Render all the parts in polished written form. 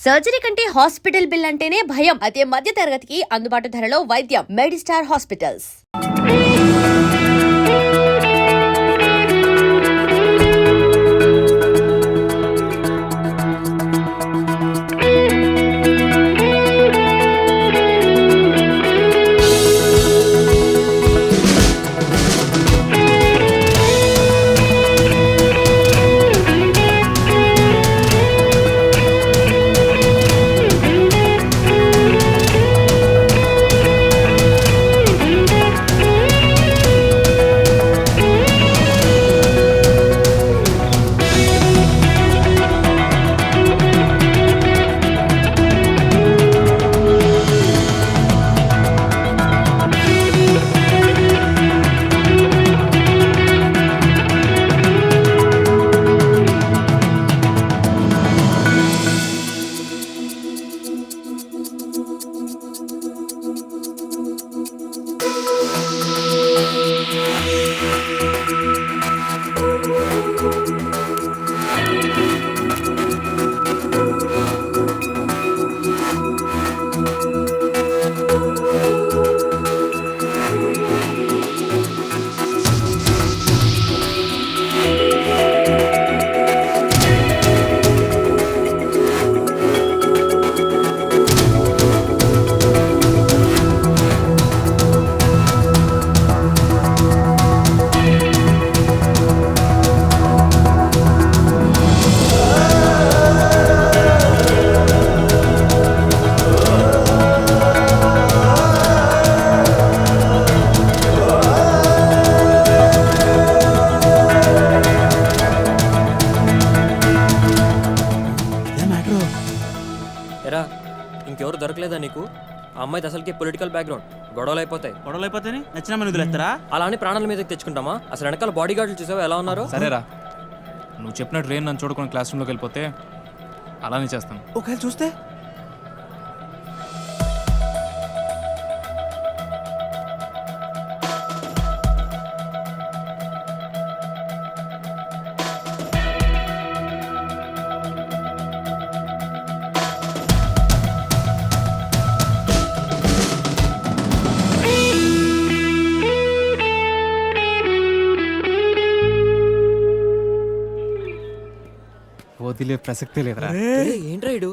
Surgery కంటే hospital bill అంటేనే భయం. అదే మధ్య తరగతికి అందుబాటు ధరలో వైద్యం. Medistar hospitals. ఎరా ఇంకెవరు దొరకలేదా నీకు? ఆ అమ్మాయిది అసలుకి పొలిటికల్ బ్యాక్గ్రౌండ్. గొడవలు అయిపోతాయి నచ్చిన మన వదిలేస్తారా? అలా అని ప్రాణాల మీదకి తెచ్చుకుంటామా? అసలు వెనకాల బాడీ గార్డులు చూసావా ఎలా ఉన్నారో? సరేరా, నువ్వు చెప్పినట్టు రేన్ నన్ను చూడుకుని క్లాస్ రూమ్లోకి వెళ్ళిపోతే అలానే చేస్తాను. ఒకవేళ చూస్తే వదిలే ప్రసక్తే లేదురా. ఏంట్రా ఇడు?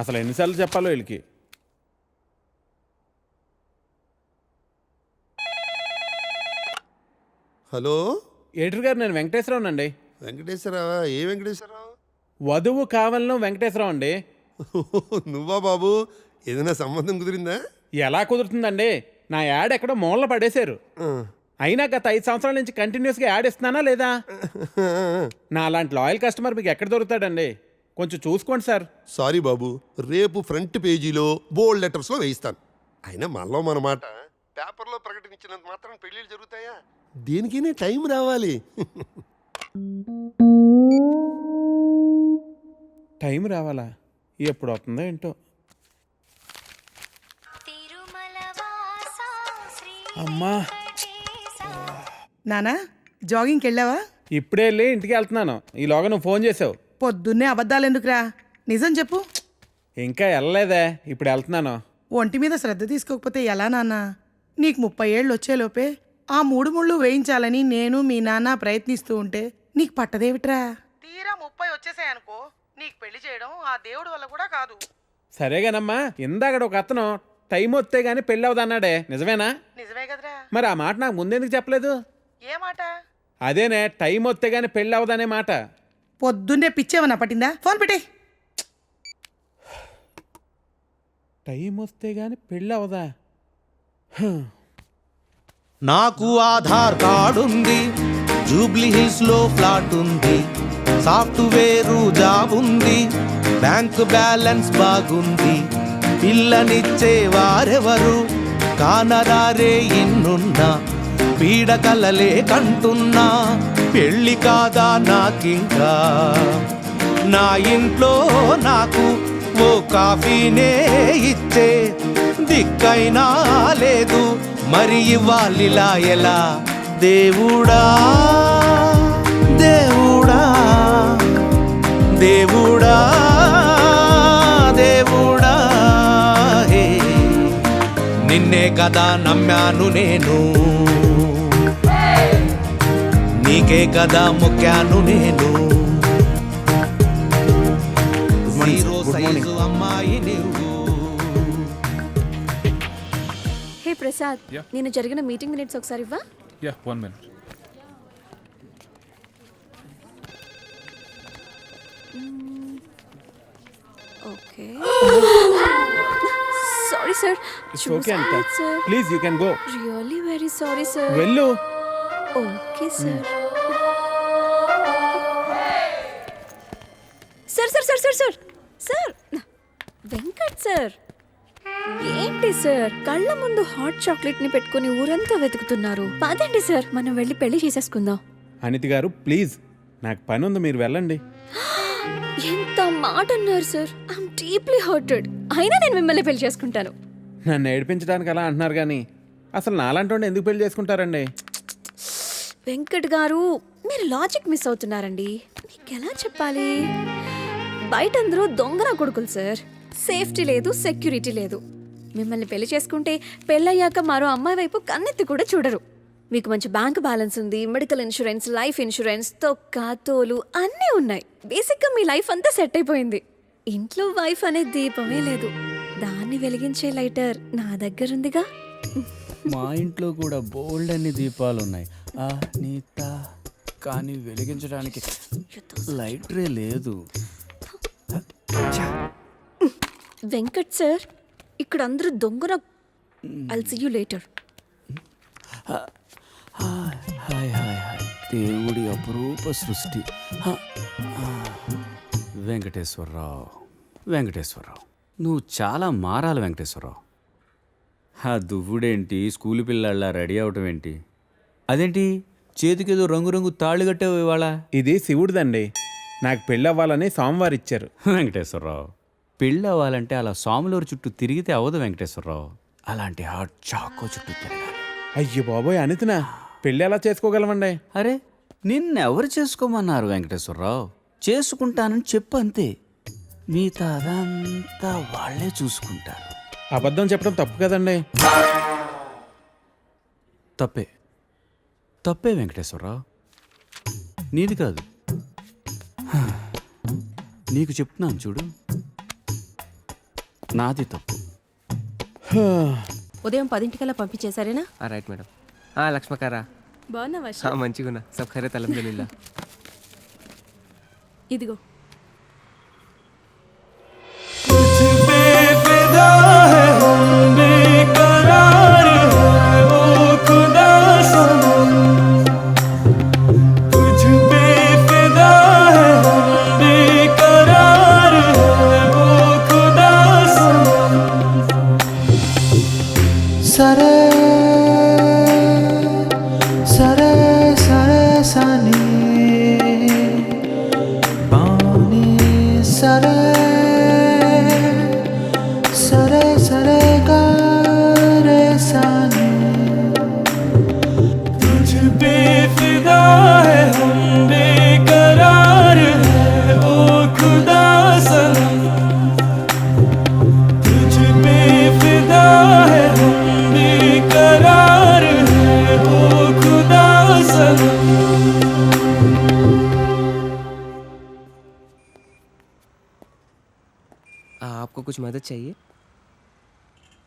అసలు ఎన్నిసార్లు చెప్పాలో వీళ్ళకి. హలో ఎడిటర్ గారు, నేను వెంకటేశ్వరరావు అండి. వెంకటేశ్వరరావా? ఏ వెంకటేశ్వరరావు? వధువు కావాలను వెంకటేశ్వరరావు అండి. నువ్వా బాబు? ఏదైనా సంబంధం కుదిరిందా? ఎలా కుదురుతుందండి? నా యాడ్ ఎక్కడో మూలన పడేశారు. అయినా గత 5 సంవత్సరాల నుంచి కంటిన్యూస్గా యాడ్ ఇస్తున్నానా లేదా? నా అలాంటి లాయల్ కస్టమర్ మీకు ఎక్కడ దొరుకుతాడండి? కొంచెం చూసుకోండి సార్. సారీ బాబు, రేపు ఫ్రంట్ పేజీలో బోల్డ్ లెటర్స్లో వేయిస్తాను. అయినా మనలో మన మాట పేపర్లో ప్రకటించినంత మాత్రం పెళ్ళిళ్ళు జరుగుతాయా? దేనికైనా టైం రావాలి. టైం రావాలా? ఎప్పుడు అవుతుందో ఏంటో. అమ్మా, నానా జాగింగ్కి వెళ్ళావా? ఇప్పుడే వెళ్ళి ఇంటికి వెళ్తున్నాను. ఈలోగా నువ్వు ఫోన్ చేసావు. పొద్దున్నే అబద్ధాలు ఎందుకురా? నిజం చెప్పు. ఇంకా వెళ్ళలేదే, ఇప్పుడు వెళ్తున్నాను. ఒంటి మీద శ్రద్ధ తీసుకోకపోతే ఎలా నాన్నా? నీకు 30 ఏళ్ళు వచ్చేలోపే ఆ 3 ముళ్ళు వేయించాలని నేను మీ నాన్న ప్రయత్నిస్తూ ఉంటే నీకు పట్టదేవిట్రా? తీరా 30 వచ్చేసాయనుకో, నీకు పెళ్లి చేయడం ఆ దేవుడి వల్ల కూడా కాదు. సరేగానమ్మా, ఇందాకడ ఒక అతను టైం వస్తే గానీ పెళ్ళి అవదన్నాడే, నిజమేనా? నిజమే కదరా. మరి ఆ మాట నాకు ముందెందుకు చెప్పలేదు? ఏ మాట? అదేనే, టైం వస్తే గానీ పెళ్ళి అవదనే మాట. పొద్దున్నే పిచ్చేమన్నా పట్టిందా? ఫోన్ పెట్టే. టైం వస్తే గానీ పెళ్ళి అవదా? నాకు ఆధార్ కార్డు ఉంది, జూబ్లీ హిల్స్ లో ఫ్లాట్ ఉంది, సాఫ్ట్వేరు జాబ్ ఉంది, బ్యాంక్ బ్యాలెన్స్ బాగుంది, పిల్లనిచ్చే వారెవరు కానరారే ఎన్నున్నా, పీడకలలే కంటున్నా, పెళ్ళి కాదా నాకింకా, నా ఇంట్లో నాకు ఓ కాఫీనే ఇచ్చే దిక్కైనా లేదు, మరి ఇవ్వాలిలా ఎలా? దేవుడా దేవుడా దేవుడా దేవుడా హే, నిన్నే కదా నమ్మాను నేను, నీకే కదా మొక్కాను నేను, జీరో సైజు అమ్మాయి నువ్వు. హే ప్రసాద్, Yeah. నేను జరిగిన మీటింగ్ మినిట్స్ ఒకసారి ఇవ్వా? Yeah 1 minute. Okay. Sorry sir. It's okay అంట. Sir, please you can go. Really very sorry sir. వెళ్ళు. Okay sir. Sir sir sir sir sir sir Venkat sir, ఏంటి సార్ కళ్ళ ముందు హాట్ చాక్లెట్ ని పెట్టుకుని ఊరంతా వెతుకుతున్నారు? పదండి సార్, మనం వెళ్ళి పెళ్లి చేసేసుకుందాం. అనితి గారు ప్లీజ్, నాకు పని ఉంది, మీరు వెళ్ళండి. ఎంత మాట అన్నారు సార్. I'm deeply hurted. అయినా నేను మిమ్మల్ని పెళ్లి చేసుకుంటాను. నన్ను ఏడిపించడానికి అలా అంటున్నారు కానీ అసలు నాలంటోండి ఎందుకు పెళ్లి చేసుకుంటారండి? వెంకట్ గారు, మీరు లాజిక్ మిస్ అవుతున్నారండి. మీకు ఎలా చెప్పాలి? బయట అందరూ దొంగన కొడుకులు సార్. సేఫ్టీ లేదు, సెక్యూరిటీ లేదు. మిమ్మల్ని పెళ్లి చేసుకుంటే పెళ్ళయ్యాక మరో అమ్మాయి వైపు కన్నెత్తి కూడా చూడరు. మీకు మంచి బ్యాంక్ బ్యాలెన్స్ ఉంది, మెడికల్ ఇన్సూరెన్స్, లైఫ్ ఇన్సూరెన్స్, తొక్క తోలు అన్నీ ఉన్నాయి. బేసిక్గా మీ లైఫ్ అంతా సెట్ అయిపోయింది. ఇంట్లో వైఫ్ అనే దీపమే లేదు, దాన్ని వెలిగించే లైటర్ నా దగ్గర ఉందిగా. మా ఇంట్లో కూడా బోల్డ్ అన్ని దీపాలు ఉన్నాయి నీత, కానీ వెలిగించడానికి లైటరే లేదు. వెంకట్ సార్, ఇక్కడ అందరూ దొంగన. I'll see you later. Hi hi hi దేవుడి అపురూప సృష్టి. వెంకటేశ్వరరావు, వెంకటేశ్వరరావు, నువ్వు చాలా మారాలి వెంకటేశ్వరరావు. ఆ దువ్వుడేంటి, స్కూల్ పిల్లల్లా రెడీ అవటం ఏంటి? అదేంటి చేతికేదో రంగురంగు తాళ్ళు కట్టావు ఇవాళ? ఇది శివుడిదండి, నాకు పెళ్ళి అవ్వాలని స్వామివారు ఇచ్చారు. వెంకటేశ్వరరావు, పెళ్ళి అవ్వాలంటే అలా స్వాములూరు చుట్టూ తిరిగితే అవ్వదు వెంకటేశ్వరరావు. అలాంటి హాట్ చాకో చుట్టూ తిరగాలి. అయ్యో బాబోయ్ అనితినా, పెళ్ళి ఎలా చేసుకోగలమండి? అరే నిన్నెవరు చేసుకోమన్నారు వెంకటేశ్వరరావు? చేసుకుంటానని చెప్పు అంతే, మిగతా అదంతా వాళ్ళే చూసుకుంటారు. అబద్ధం చెప్పడం తప్పు కదండి. తప్పే తప్పే వెంకటేశ్వరరావు, నీది కాదు. నీకు చెప్తున్నాను చూడు, నాది తప్పు. ఉదయం 10 పంపించేశారేనా? Right madam. లక్ష్మకారా బాగున్నావా? మంచిగున్నా, సబ్ ఖైరత్ అల్హమ్దులిల్లా. ఇదిగో. సరే సరే సరే సని आपको कुछ मदद चाहिए?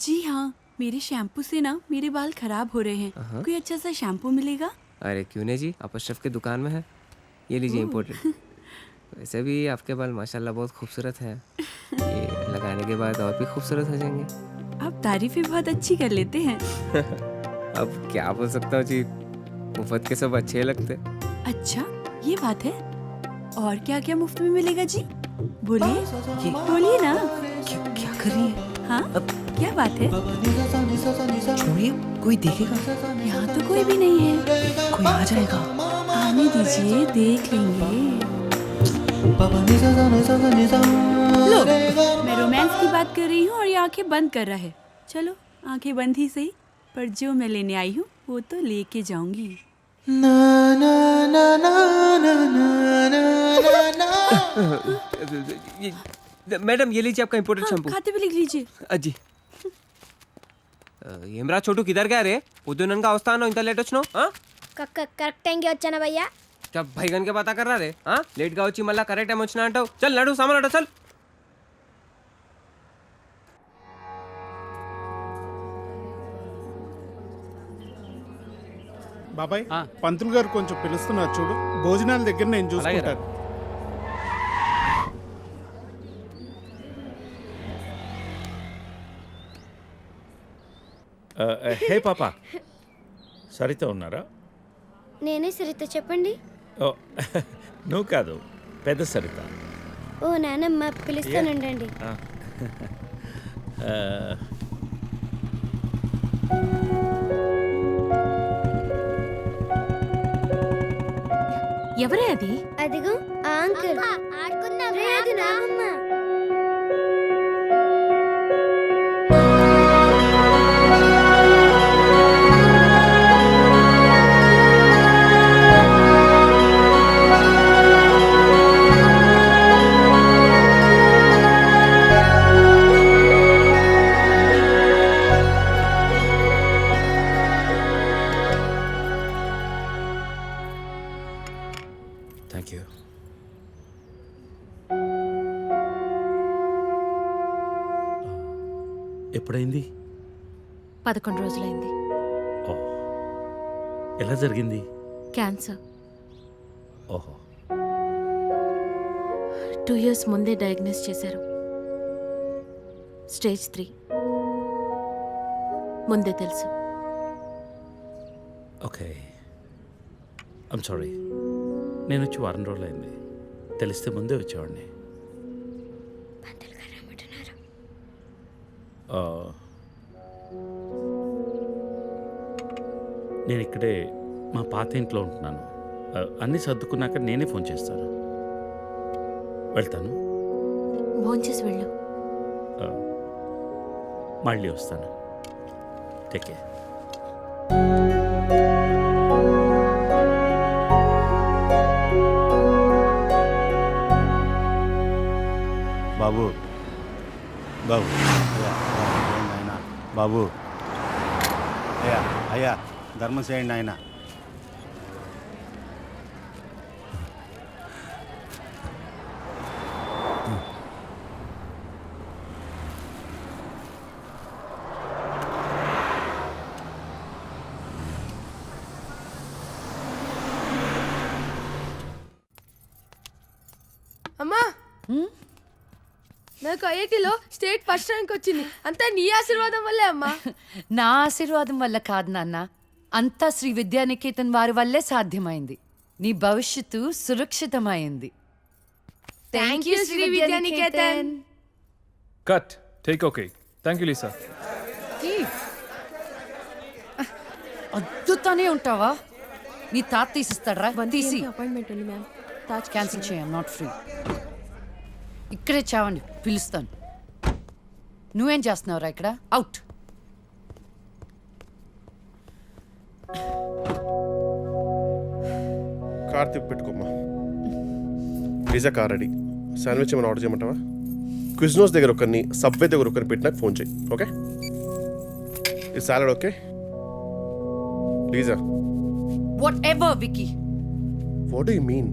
जी हाँ, मेरे शैम्पू से ना मेरे बाल खराब हो रहे हैं। कोई अच्छा सा शैम्पू मिलेगा? अरे क्यों नहीं जी, आप अशरफ की दुकान में है, ये लीजिए इम्पोर्टेड। वैसे भी आपके बाल माशाल्लाह बहुत खूबसूरत है, ये लगाने के बाद और भी खूबसूरत हो जाएंगे। आप तारीफें बहुत अच्छी कर लेते हैं। अब क्या बोल सकता हूँ जी, मुफ्त के सब अच्छे लगते। अच्छा, ये बात है। और क्या क्या मुफ्त में मिलेगा जी? बोलिए, बोलिए ना। क्या कर रही है? हाँ, क्या बात है? छोड़िए, कोई देखेगा। यहाँ तो कोई भी नहीं है। कोई आ जाएगा। आने दीजिए, देख लेंगे। लो, मैं रोमांस की बात कर रही हूँ और ये आंखें बंद कर रहा है। चलो, आंखें बंद ही सही, पर जो मैं लेने आई हूँ वो तो लेके जाऊंगी। मैडम ये लीजिए आपका इम्पोर्टेड हाँ, शैम्पू। खाते भी लिख लीजिए। అజ్జి ఏమ్రా చోటు కిదర్ గా రే పొద్దుననగా వస్తాను ఇంత లేట్ వచ్చినావు కరెక్ట్ టైంకి వచ్చానా భయ్యా భైగన్ కే బాతా కర్రా రే లేట్ గా వచ్చి మళ్ళా కరెక్ట్ టైం వచ్చినా అంటావు చల్ నడు సామాన్ అడు చల్ బాబాయ్ పంతులు గారు కొంచెం పిలుస్తున్నారు చూడు, భోజనాల దగ్గర నేను చూసుకుంటాను. హే పాప, సరిత ఉన్నారా? నేనే సరిత, చెప్పండి. ఓ నువ్వు కాదు, పెద్ద సరిత. ఓ నానమ్మ, పిలుస్తానండి. ఎవరే అది? అదిగో ఆ అంకుల్. రే, అది నానమ్మ. Thank you. ఎప్పుడైంది? 11 రోజులైంది. ఓ, ఎలా జరిగింది? క్యాన్సర్. ఓహో. 2 years ముందే డయాగ్నోస్ చేశారు. స్టేజ్ 3. ముందే తెలుసు. Okay, I'm sorry. నేను వచ్చి వారం రోజులైంది, తెలిస్తే ముందే వచ్చేవాడిని. నేను ఇక్కడే మా పాత ఇంట్లో ఉంటున్నాను. అన్నీ సర్దుకున్నాక నేనే ఫోన్ చేస్తాను. వెళ్తాను. భోంచేసి వెళ్ళు. మళ్ళీ వస్తాను. Take care. బాబు బాబు ఆయన బాబు, అయ్యా అయ్యా ధర్మం చేయండి ఆయన. అమ్మా, నాకు ఐఐటీలో స్టేట్ ఫస్ట్ ర్యాంక్ వచ్చింది. అంతా నీ ఆశీర్వాదం వల్లే అమ్మా. నా ఆశీర్వాదం వల్ల కాదు నాన్న, అంతా శ్రీ విద్యానికేతన్ వారి వల్లే సాధ్యమైంది. నీ భవిష్యత్తు సురక్షితమైంది. Thank you Shri Vidyanikethan. Cut. Take okay. Thank you Lisa. అద్దుతానే ఉంటావా? నీ తాత తీసిస్తాడరా? తీసి అపాయింట్మెంట్ ఉంది మ్యామ్. క్యాన్సిల్ చేయం, నాట్ ఫ్రీ. ఇక్కడే చావండి, పిలుస్తాను. నువ్వేం చేస్తున్నావురా ఇక్కడ? అవుట్. కార్తీక్ పెట్టుకోమ్మా. Pizza car ready. శాండ్విచ్ ఏమైనా ఆర్డర్ చేయమంటావా? క్విజ్నోస్ దగ్గర ఒకరిని, సబ్వే దగ్గర ఒకరిని పెట్టినాక ఫోన్ చేయి. ఓకే? ఈ salad okay? లీజా. Whatever, Vicky. What do you mean?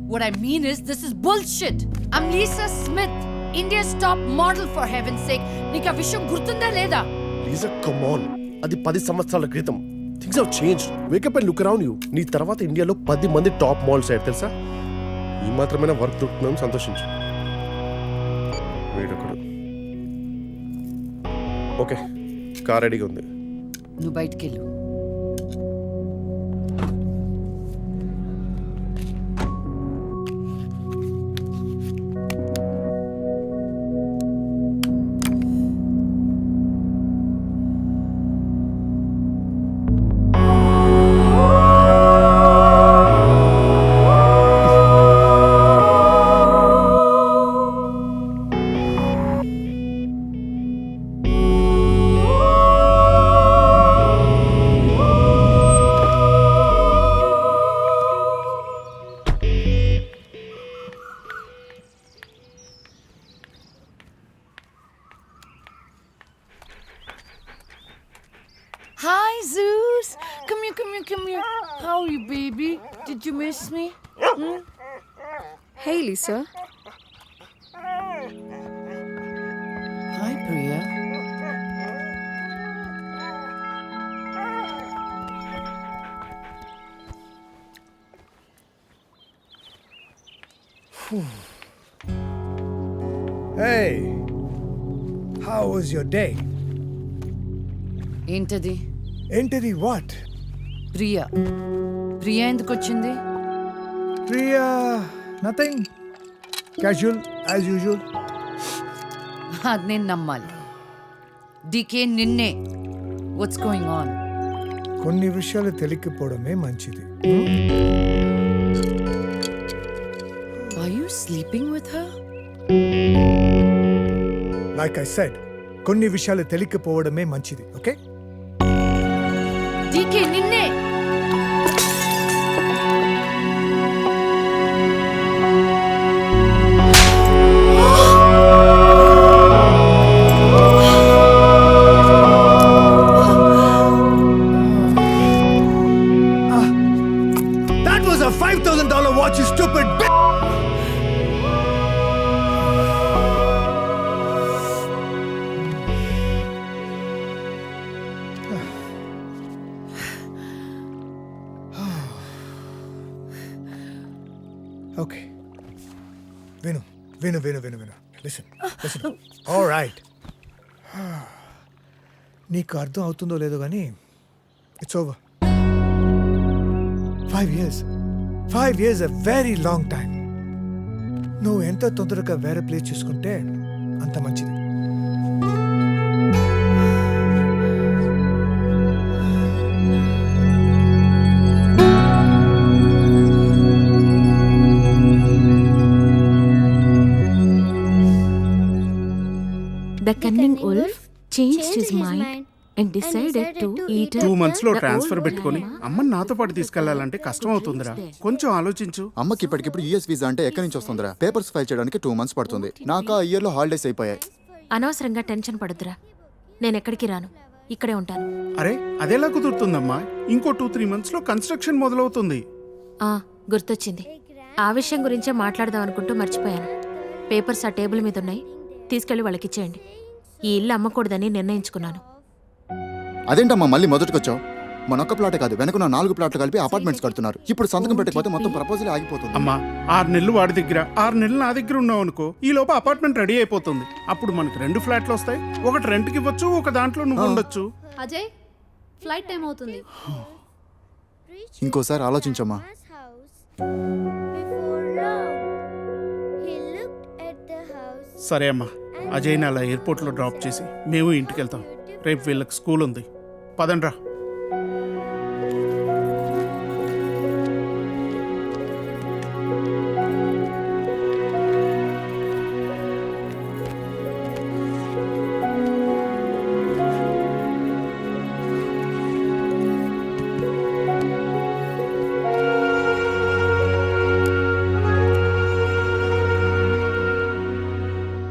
What I mean is, this is bullshit. I'm Lisa Smith. India's top model for haven sake. నీకు ఆ విషయం గుర్తుందా లేదా? లీజా కమ్ ఆన్, అది 10 సంవత్సరాల క్రితం. Things have changed. Wake up and look around you. నీ తర్వాత ఇండియాలో 10 మంది టాప్ మోడల్స్ అయ్యారు తెలుసా? ఈ మాత్రమైన వర్క్ దొరుకుతుందని సంతోషించు. వీడొకడు. ఓకే, కార్ రెడీగా ఉంది. నువ్వు బయటికెళ్ళు. Hi, Zeus. Come here. How are you, baby? Did you miss me? Hey, Lisa. Hi, Priya. Hey, how was your day? ఏంటది? ఏంటిది? వాట్? ప్రియా ఎందుకు వచ్చింది? Priya nothing, casual as usual. అది నేను నమ్మాలి. డీకే నిన్నే. What's going on? కొన్ని విషయాలు తెలియకపోవడమే మంచిది. Are you sleeping with her? Like I said, కొన్ని విషయాలు తెలియకపోవడమే మంచిది. ఓకే, డీకే నిన్నే. that was a $5,000 watch, you stupid bitch. Okay, విను. లిసన్. All right. నీకు అర్థం అవుతుందో లేదో కానీ it's over. 5 years. 5 years a very long time. నువ్వు ఎంత తొందరగా వేరే ప్లేస్ చూసుకుంటే అంత మంచిది. The cunning wolf changed his mind and decided to eat 2 months లో ట్రాన్స్ఫర్ పెట్టుకొని అమ్మని నాతో పాటు తీసుకెళ్లాలంటే కష్టం అవుతుందిరా. కొంచెం ఆలోచించు. అమ్మకి ఇప్పటికిప్పుడు యూఎస్ వీసా అంటే ఎక్కడి నుంచి వస్తుందిరా? పేపర్స్ ఫైల్ చేయడానికి 2 months పడుతుంది. నాకు ఆ ఇయర్ లో హాలిడేస్ అయిపోయాయి. అనవసరంగా టెన్షన్ పడుతురా. నేను ఎక్కడికి రాను, ఇక్కడే ఉంటాను. అరే అదెలా కుదురుతుందమ్మా? ఇంకో 2-3 months లో కన్స్ట్రక్షన్ మొదలవుతుంది. గుర్తొచ్చింది. ఆ విషయం గురించే మాట్లాడదాం అనుకుంటూ మర్చిపోయాను. పేపర్స్ ఆ టేబుల్ మీద ఉన్నాయి, తీసుకెళ్లి వాళ్ళకి ఇచ్చేయండి. ఈ ఇల్లు అమ్మకూడదని నిర్ణయించుకున్నాను. అదేంటమ్మా మళ్ళీ మొదటికొచ్చావు? మనొక్క ప్లాటే కాదు, వెనక 4 ప్లాట్లు కలిపి అపార్ట్మెంట్స్ కడుతున్నారు. ఇప్పుడు సంతకం పెట్టకపోతే మొత్తం ప్రపోజల్ ఆగిపోతుంది. అమ్మా 6 నెలలు వాడి దగ్గర, 6 నెలలు నా దగ్గర ఉన్నావు అనుకో, ఈ లోపు అపార్ట్మెంట్ రెడీ అయిపోతుంది. అప్పుడు మనకి 2 ఫ్లాట్లు వస్తాయి. ఒకటి రెంట్కి ఇవ్వచ్చు, ఒక దాంట్లో నువ్వు ఉండొచ్చు. అజయ్, ఫ్లైట్ టైం అవుతుంది. ఇంకోసారి ఆలోచించమ్మా. సరే అమ్మా, అజయ్ని అలా ఎయిర్పోర్ట్లో డ్రాప్ చేసి మేము ఇంటికి వెళ్తాం. రేపు వీళ్ళకి స్కూల్ ఉంది. పదండ్రా.